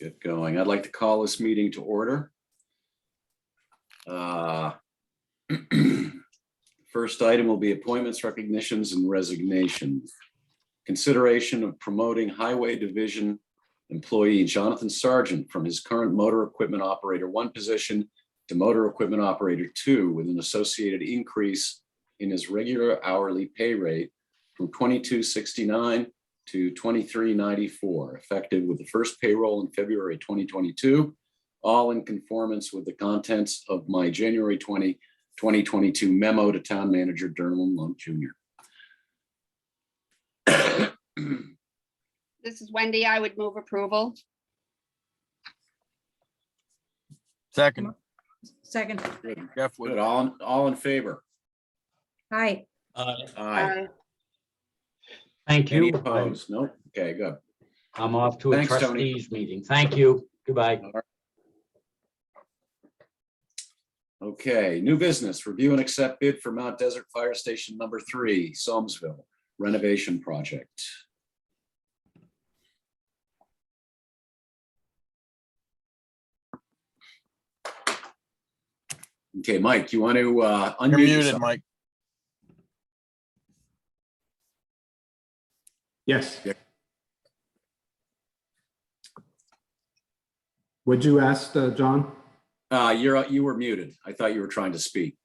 Get going. I'd like to call this meeting to order. First item will be appointments, recognitions, and resignations. Consideration of promoting Highway Division employee Jonathan Sargent from his current Motor Equipment Operator 1 position to Motor Equipment Operator 2 with an associated increase in his regular hourly pay rate from $22.69 to $23.94, effective with the first payroll in February 2022, all in conformance with the contents of my January 20, 2022 memo to Town Manager Dermot Monk Jr. This is Wendy. I would move approval. Second. Second. Jeff Good. Wood. All in favor? Hi. Aye. Thank Any you. opposed? Nope. Okay, good. I'm off to a Thanks, Tony. trustees meeting. Thank you. Goodbye. Okay, new business, review and accept bid for Mount Desert Fire Station number 3, Solmesville renovation project. Okay, Mike, you want to You're unmute muted, yourself? Mike. Yes. Yeah. Would you ask, John? You were muted. I thought you were trying to speak.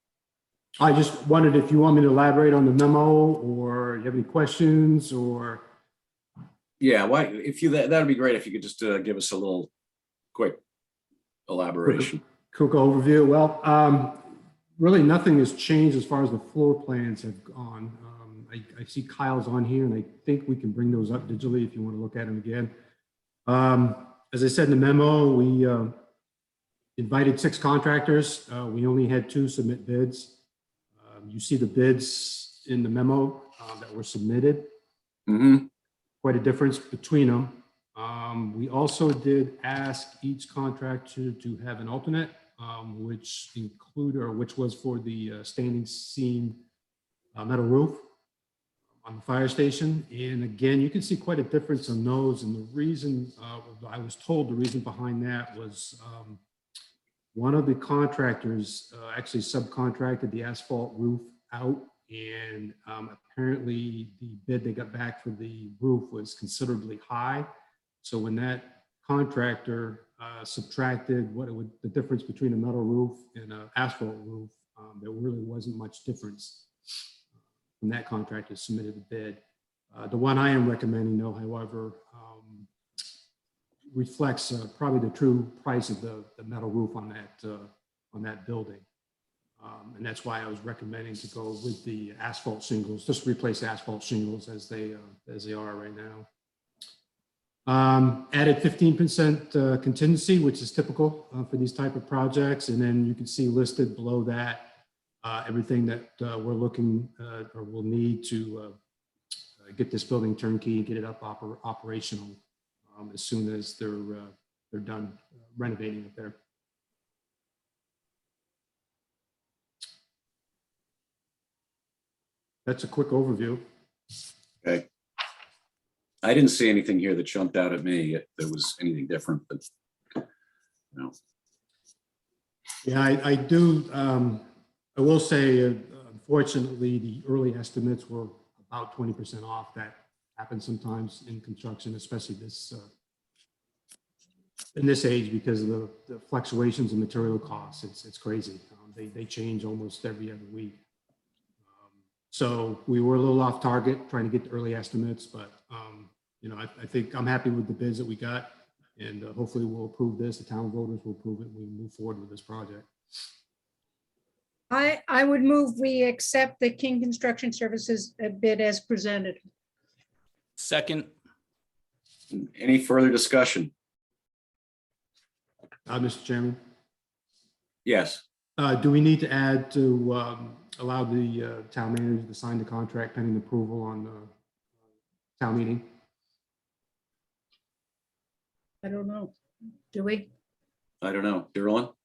I just wondered if you want me to elaborate on the memo, or you have any questions, or Yeah, why, if you, that'd be great if you could just give us a little quick elaboration. quick overview. Well, really nothing has changed as far as the floor plans have gone. I see Kyle's on here, and I think we can bring those up digitally if you want to look at them again. As I said in the memo, we invited 6 contractors. We only had 2 submit bids. You see the bids in the memo that were submitted. Quite a difference between them. We also did ask each contractor to have an alternate, which was for the standing seam metal roof on the fire station. And again, you can see quite a difference on those. And the reason, I was told the reason behind that was one of the contractors actually subcontracted the asphalt roof out, and apparently the bid they got back for the roof was considerably high. So when that contractor subtracted the difference between a metal roof and an asphalt roof, there really wasn't much difference when that contractor submitted the bid. The one I am recommending, though, however, reflects probably the true price of the metal roof on that building. And that's why I was recommending to go with the asphalt shingles, just replace asphalt shingles as they are right now. Added 15% contingency, which is typical for these type of projects. And then you can see listed below that everything that we're looking or will need to get this building turnkey and get it up operational as soon as they're done renovating it there. That's a quick overview. Okay. I didn't see anything here that jumped out at me. If there was anything different, but no. Yeah, I do. I will say, unfortunately, the early estimates were about 20% off. That happens sometimes in construction, especially in this age, because of the fluctuations in material costs. It's crazy. They change almost every other week. So we were a little off target trying to get the early estimates, but you know, I think I'm happy with the bids that we got, and hopefully we'll approve this. The town voters will approve it. And we move forward with this project. I would move we accept the King Construction Services bid as presented. Second. Any further discussion? Mr. Chairman, Yes. do we need to add to allow the town manager to sign the contract pending approval on the town meeting? I don't know. Do we? I don't know. Darrell?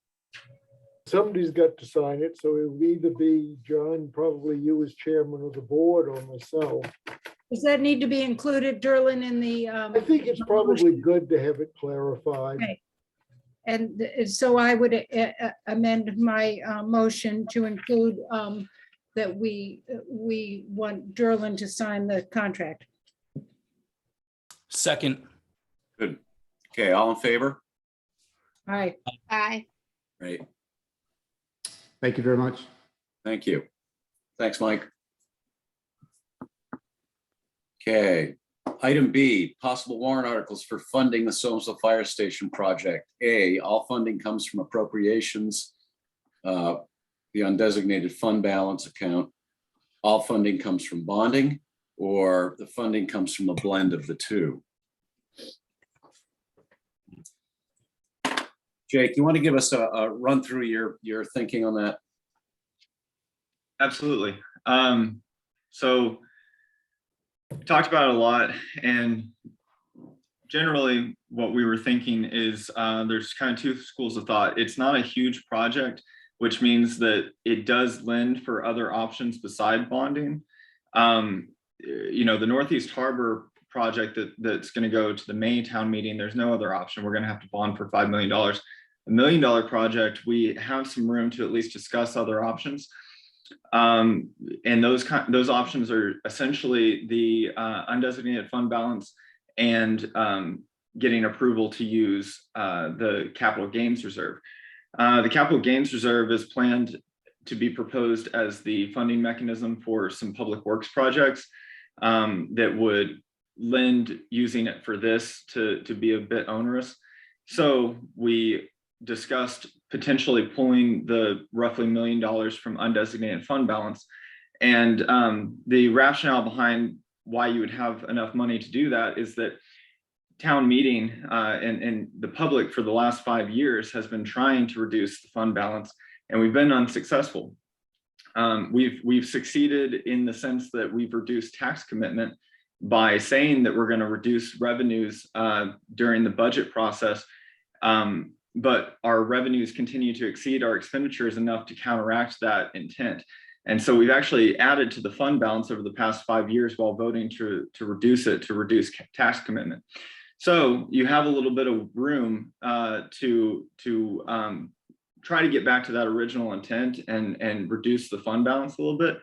Somebody's got to sign it, so it will either be John, probably you as chairman of the board, or myself. Does that need to be included, Derlin, in the? I think it's probably good to have it clarified. Okay. And so I would amend my motion to include that we want Derlin to sign the contract. Second. Good. Okay, all in favor? All right, Aye. Right. Thank you very much. Thank you. Thanks, Mike. Okay, item B, possible warrant articles for funding the Soamesville Fire Station project. A, all funding comes from appropriations, the undesignated fund balance account. All funding comes from bonding, or the funding comes from a blend of the two. Jake, you want to give us a run through your thinking on that? Absolutely. So talked about it a lot, and generally what we were thinking is there's kind of two schools of thought. It's not a huge project, which means that it does lend for other options beside bonding. You know, the Northeast Harbor project that's going to go to the May town meeting, there's no other option. We're going to have to bond for $5 million. $1 million project, we have some room to at least discuss other options. And those options are essentially the undesignated fund balance and getting approval to use the capital gains reserve. The capital gains reserve is planned to be proposed as the funding mechanism for some public works projects that would lend using it for this to be a bit onerous. So we discussed potentially pulling the roughly $1 million from undesignated fund balance. And the rationale behind why you would have enough money to do that is that town meeting and the public for the last 5 years has been trying to reduce the fund balance, and we've been unsuccessful. We've succeeded in the sense that we've reduced tax commitment by saying that we're going to reduce revenues during the budget process. But our revenues continue to exceed our expenditures enough to counteract that intent. And so we've actually added to the fund balance over the past 5 years while voting to reduce it, to reduce tax commitment. So you have a little bit of room to try to get back to that original intent and reduce the fund balance a little bit.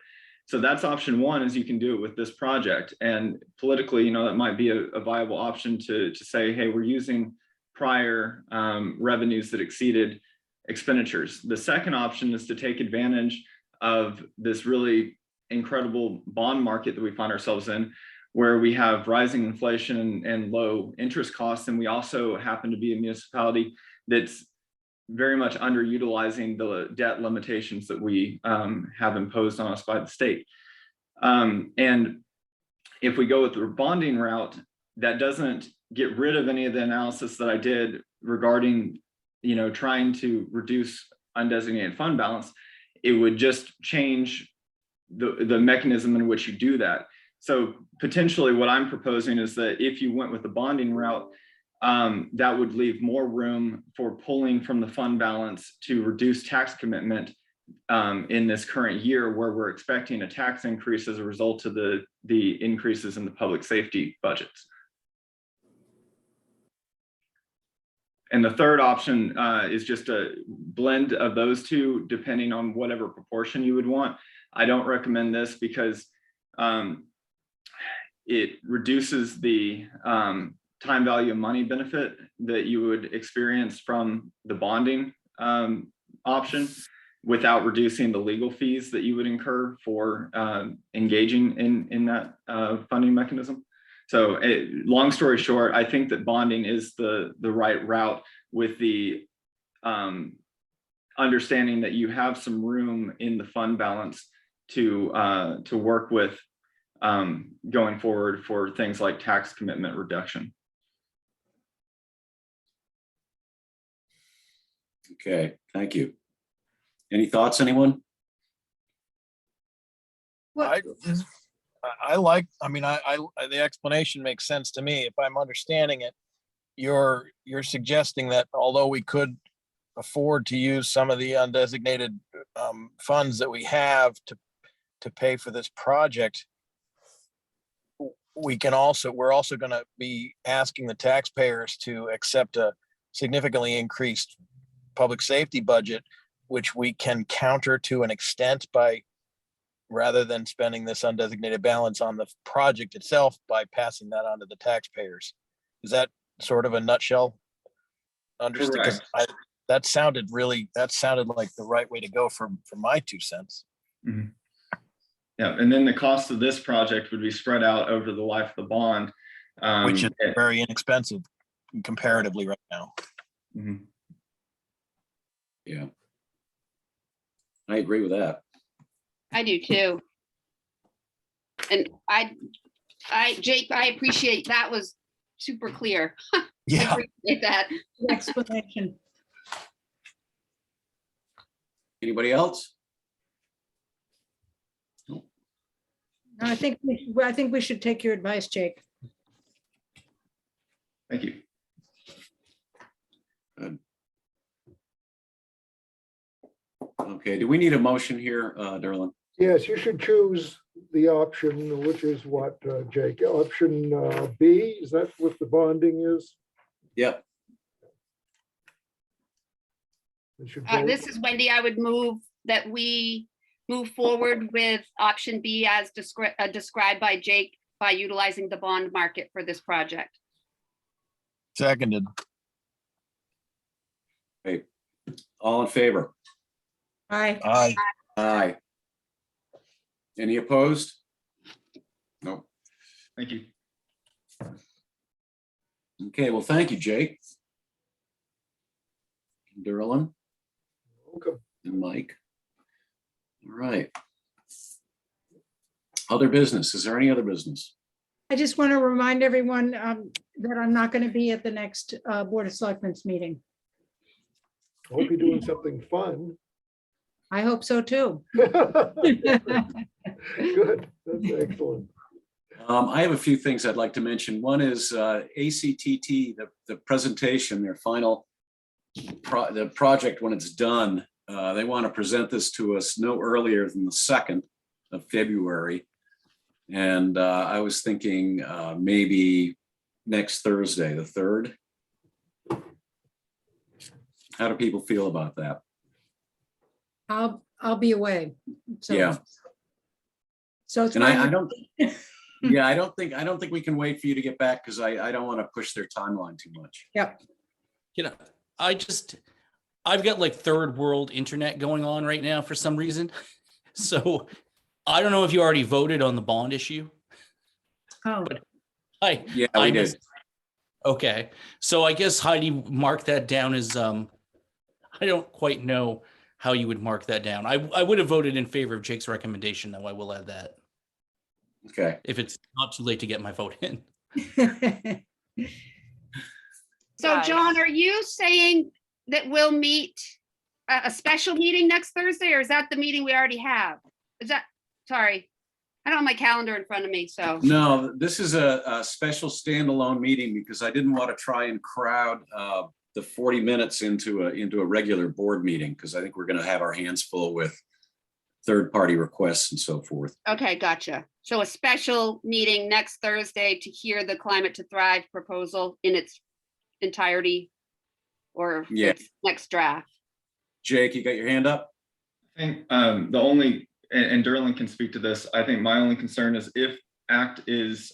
So that's option one, is you can do it with this project. And politically, you know, that might be a viable option to say, hey, we're using prior revenues that exceeded expenditures. The second option is to take advantage of this really incredible bond market that we find ourselves in, where we have rising inflation and low interest costs. And we also happen to be a municipality that's very much underutilizing the debt limitations that we have imposed on us by the state. And if we go with the bonding route, that doesn't get rid of any of the analysis that I did regarding, you know, trying to reduce undesignated fund balance. It would just change the mechanism in which you do that. So potentially what I'm proposing is that if you went with the bonding route, that would leave more room for pulling from the fund balance to reduce tax commitment in this current year, where we're expecting a tax increase as a result of the increases in the public safety budgets. And the third option is just a blend of those two, depending on whatever proportion you would want. I don't recommend this because it reduces the time value of money benefit that you would experience from the bonding option, without reducing the legal fees that you would incur for engaging in that funding mechanism. So long story short, I think that bonding is the right route, with the understanding that you have some room in the fund balance to work with going forward for things like tax commitment reduction. Okay, thank you. Any thoughts, anyone? Well, I like, I mean, the explanation makes sense to me. If I'm understanding it, you're suggesting that although we could afford to use some of the undesignated funds that we have to pay for this project, we're also going to be asking the taxpayers to accept a significantly increased public safety budget, which we can counter to an extent by, rather than spending this undesignated balance on the project itself, by passing that on to the taxpayers. Is that sort of a nutshell? Understood? 'Cause that sounded like the right way to go for my 2 cents. Mhm. Yeah, and then the cost of this project would be spread out over the life of the bond. Which is and- very inexpensive comparatively right now. Mhm. Yeah. I agree with that. I do too. And Jake, I appreciate that was super clear. I Yeah. appreciate that. The explanation. Anybody else? I think we should take your advice, Jake. Thank you. Okay, do we need a motion here, Derlin? Yes, you should choose the option, which is what, Jake? Option B, is that what the bonding is? Yep. You should vote. This is Wendy. I would move that we move forward with option B as described by Jake by utilizing the bond market for this project. Seconded. Hey, all in favor? Aye. Aye. Aye. Any opposed? No. Thank you. Okay, well, thank you, Jake. Derlin Okay. and Mike. All right. Other business, is there any other business? I just want to remind everyone that I'm not going to be at the next Board of Selectmen's meeting. Hope you're doing something fun. I hope so too. Good, that's excellent. I have a few things I'd like to mention. One is ACTT, the presentation, their final the project when it's done. They want to present this to us no earlier than the 2nd of February. And I was thinking maybe next Thursday, the 3rd. How do people feel about that? I'll be away. So, Yeah. So it's And I fine. don't, yeah, I don't think we can wait for you to get back because I don't want to push their timeline too much. Yep. You know, I've got like third world internet going on right now for some reason. So I don't know if you already voted on the bond issue. Oh, Yeah, we I did. missed- Okay, so I guess Heidi marked that down as I don't quite know how you would mark that down. I would have voted in favor of Jake's recommendation, though. I will add that Okay. if it's not too late to get my vote in. So Guys. John, are you saying that we'll meet a special meeting next Thursday, or is that the meeting we already have? Is that, sorry, I don't have my calendar in front of me, so. No, this is a special standalone meeting because I didn't want to try and crowd the 40 minutes into a regular board meeting because I think we're going to have our hands full with third-party requests and so forth. Okay, gotcha. So a special meeting next Thursday to hear the Climate to Thrive proposal in its entirety or Yeah. its next draft. Jake, you got your hand up? I think the only, and Derlin can speak to this, I think my only concern is if ACT is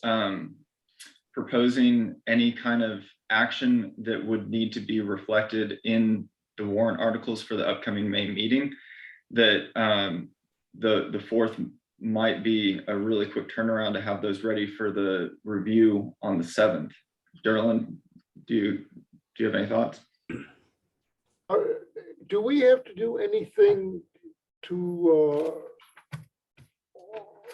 proposing any kind of action that would need to be reflected in the warrant articles for the upcoming May meeting, that the 4th might be a really quick turnaround to have those ready for the review on the 7th. Derlin, do you have any thoughts? Do we have to do anything to,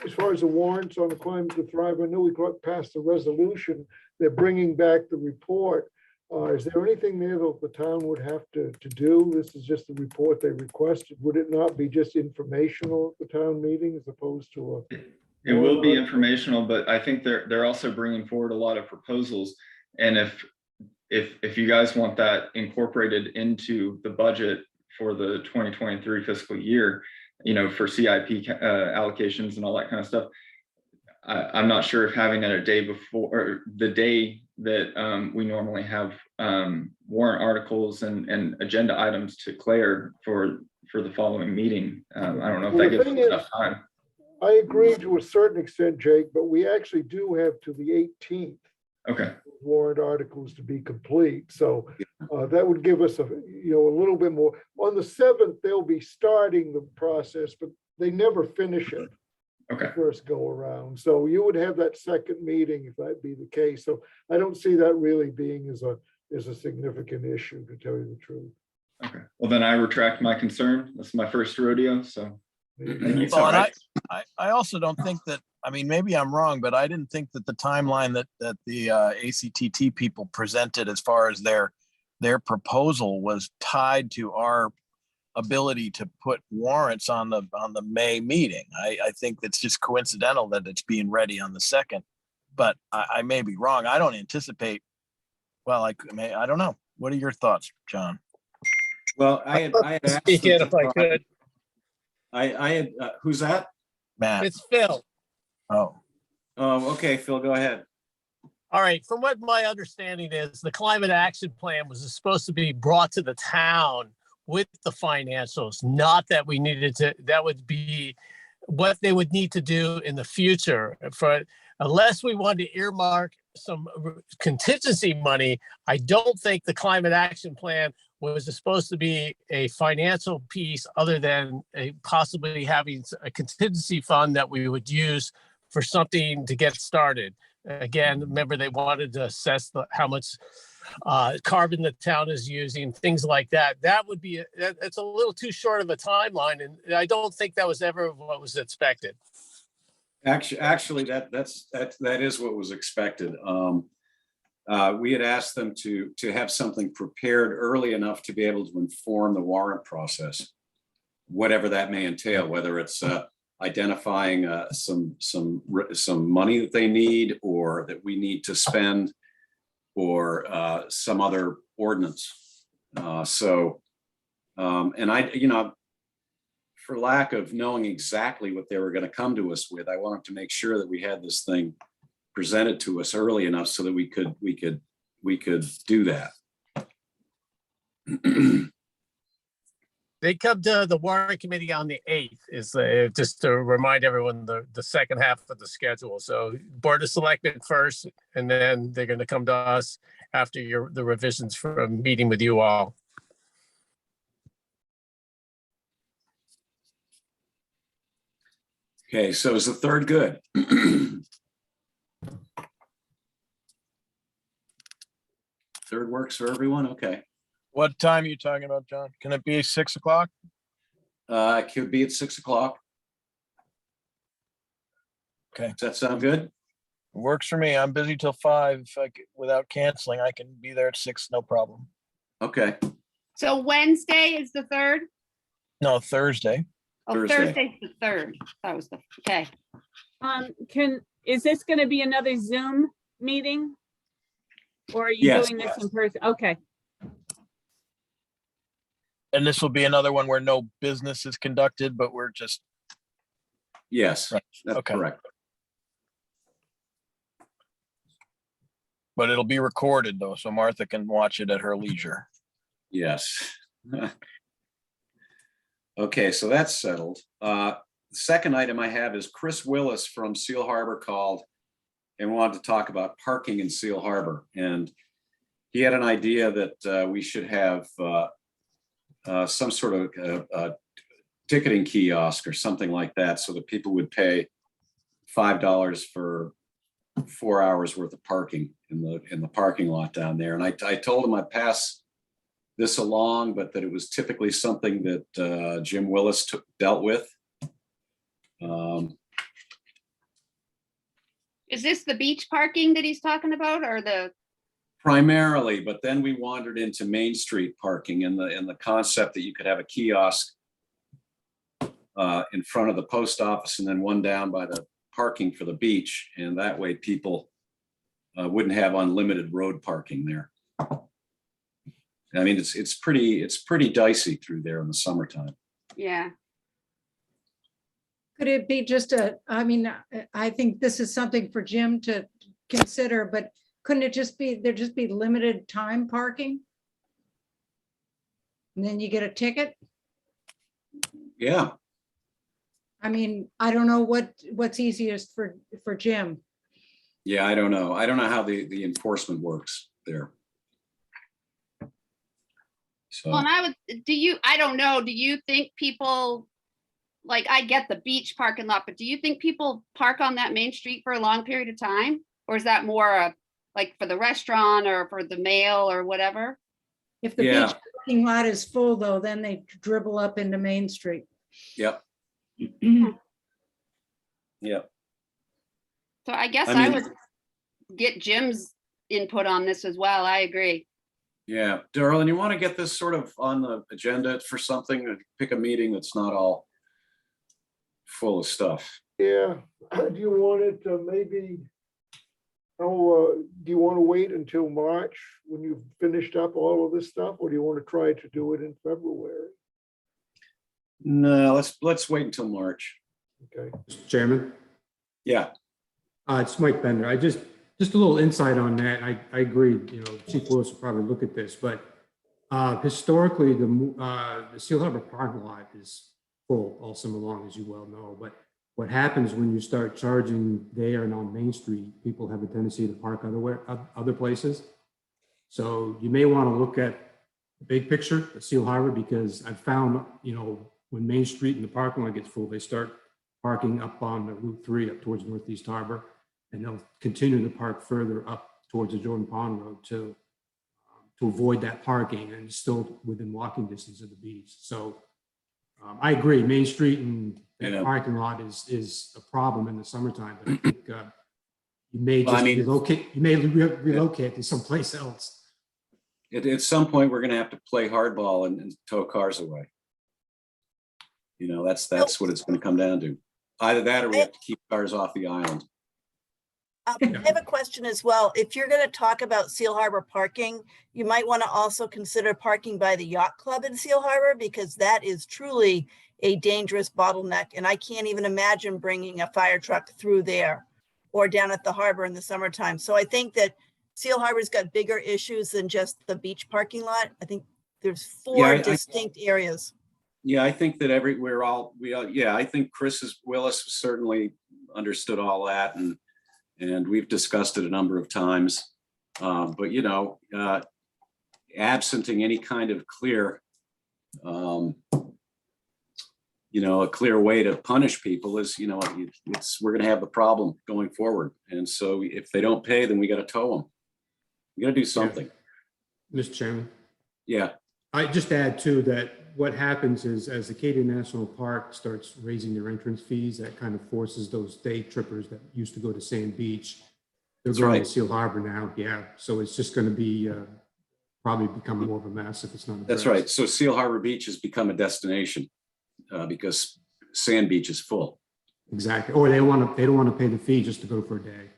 as far as the warrants on the Climate to Thrive? I know we passed a resolution. They're bringing back the report. Is there anything there that the town would have to do? This is just the report they requested. Would it not be just informational at the town meeting as opposed to a? It will be informational, but I think they're also bringing forward a lot of proposals. And if you guys want that incorporated into the budget for the 2023 fiscal year, you know, for CIP allocations and all that kind of stuff, I'm not sure if having it a day before, or the day that we normally have warrant articles and agenda items to clear for the following meeting. I don't know if Well, that the gives thing us is, enough time. I agree to a certain extent, Jake, but we actually do have to the 18th Okay, warrant articles to be complete. So that would give us a little bit more. On the 7th, they'll be starting the process, but they never finish it. okay. First go around. So you would have that second meeting if that be the case. So I don't see that really being as a significant issue, to tell you the truth. Okay, well then I retract my concern. This is my first rodeo, so. It's Well, all and right. I also don't think that, I mean, maybe I'm wrong, but I didn't think that the timeline that the ACTT people presented as far as their proposal was tied to our ability to put warrants on the May meeting. I think it's just coincidental that it's being ready on the 2nd, but I may be wrong. I don't anticipate, well, I don't know. What are your thoughts, John? Well, I had asked Speak them in to if I try- could. I had, who's that? Matt? It's Phil. Oh, Oh, okay, Phil, go ahead. All right. From what my understanding is, the climate action plan was supposed to be brought to the town with the financials, not that we needed to, that would be what they would need to do in the future. For unless we wanted to earmark some contingency money, I don't think the climate action plan was supposed to be a financial piece other than possibly having a contingency fund that we would use for something to get started. Again, remember they wanted to assess how much carbon the town is using, things like that. That would be, it's a little too short of a timeline. And I don't think that was ever what was expected. Actually, that is what was expected. We had asked them to have something prepared early enough to be able to inform the warrant process, whatever that may entail, whether it's identifying some money that they need or that we need to spend, or some other ordinance. And for lack of knowing exactly what they were going to come to us with, I wanted to make sure that we had this thing presented to us early enough so that we could do that. They come to the warrant committee on the 8th, is just to remind everyone the second half of the schedule. So Board of Selectmen first, and then they're going to come to us after the revisions from meeting with you all. Okay, so is the 3rd good? Third works for everyone? Okay. what time are you talking about, John? Can it be 6 o'clock? It could be at 6 o'clock. Okay. Does that sound good? Works for me. I'm busy till 5. Without canceling, I can be there at 6, no problem. Okay. So Wednesday is the 3rd? No, Thursday. Oh, Thursday. Thursday's the 3rd. That was okay. Is this gonna be another Zoom meeting? Or are you Yes, doing this yes. in person? Okay, And this will be another one where no business is conducted, but we're just, Yes, Right. that's Okay. correct. but it'll be recorded though, so Martha can watch it at her leisure. Yes. Okay, so that's settled. The second item I have is Chris Willis from Seal Harbor called and wanted to talk about parking in Seal Harbor. And he had an idea that we should have some sort of ticketing kiosk or something like that, so that people would pay $5 for 4 hours worth of parking in the parking lot down there. And I told him I'd pass this along, but that it was typically something that Jim Willis dealt with. Is this the beach parking that he's talking about, or the? Primarily, but then we wandered into Main Street parking and the concept that you could have a kiosk in front of the post office and then one down by the parking for the beach. And that way people wouldn't have unlimited road parking there. I mean, it's pretty dicey through there in the summertime. Yeah. Could it be just I mean, I think this is something for Jim to consider, but couldn't it just be, there just be limited time parking? And then you get a ticket? Yeah, I mean, I don't know what's easiest for Jim. yeah, I don't know. I don't know how the enforcement works there. So, Well, and I don't know, do you think people, like, I get the beach parking lot, but do you think people park on that main street for a long period of time? Or is that more like for the restaurant or for the mail or whatever? If the Yeah. beach parking lot is full though, then they dribble up into Main Street. yep, yep. So I guess I I mean- would get Jim's input on this as well. I agree. Yeah, Darrell, you want to get this sort of on the agenda for something, pick a meeting that's not all full of stuff. Yeah, do you want it maybe, do you want to wait until March when you've finished up all of this stuff? Or do you want to try to do it in February? No, let's wait until March. Okay. Mr. Chairman, Yeah, it's Mike Bender. Just a little insight on that. I agree, Chief Willis will probably look at this, but historically, the Seal Harbor parking lot is full all summer long, as you well know. But what happens when you start charging there and on Main Street, people have a tendency to park other places. So you may want to look at the big picture of Seal Harbor, because I've found, when Main Street and the parking lot gets full, they start parking up on the Route 3 up towards Northeast Harbor, and they'll continue to park further up towards the Jordan Pond Road to avoid that parking and still within walking distance of the beach. So I agree, Main Street and the parking lot is a problem in the summertime, but I think you may just relocate to someplace else. at some point, we're gonna have to play hardball and tow cars away. That's what it's gonna come down to. Either that or we have to keep cars off the island. I have a question as well. If you're going to talk about Seal Harbor parking, you might want to also consider parking by the yacht club in Seal Harbor, because that is truly a dangerous bottleneck. And I can't even imagine bringing a fire truck through there or down at the harbor in the summertime. So I think that Seal Harbor's got bigger issues than just the beach parking lot. I think there's four distinct areas. Yeah, I think that I think Willis certainly understood all that, and we've discussed it a number of times. But absenting any kind of clear, a clear way to punish people is, we're going to have the problem going forward. And so if they don't pay, then we got to tow them. We got to do something. Mr. Chairman. Yeah. I just add too that what happens is, as Acadia National Park starts raising their entrance fees, that kind of forces those day trippers that used to go to Sand Beach. They're going to Seal Harbor now. Yeah. So it's just going to be probably become more of a mess if it's not addressed. That's right. So Seal Harbor Beach has become a destination because Sand Beach is full. Exactly. Or they don't want to pay the fee just to go for a day.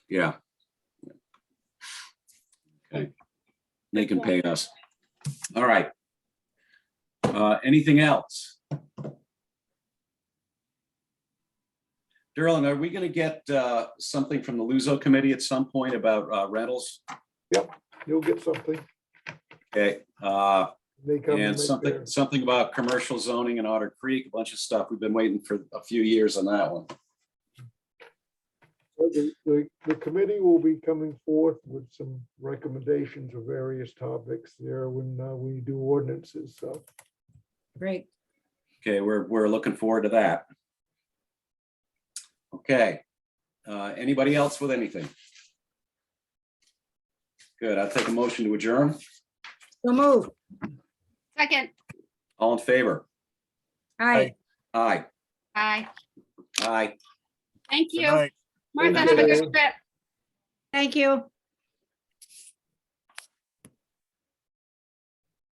Yeah. Okay. They can pay us. All right. Anything else? Darrell, are we going to get something from the Luso committee at some point about rentals? Yep, you'll get something. Okay. They come And something about commercial zoning in Otter Creek, a bunch of stuff. We've been waiting for a few years on that one. The committee will be coming forth with some recommendations of various topics there when we do ordinances. So. Great. Okay, we're looking forward to that. Okay. Anybody else with anything? Good. I'll take a motion to adjourn. So move. Second. All in favor? Aye. Aye. Aye. Aye. Thank Good you. night. Martha, Thank have a you. good trip. Thank you.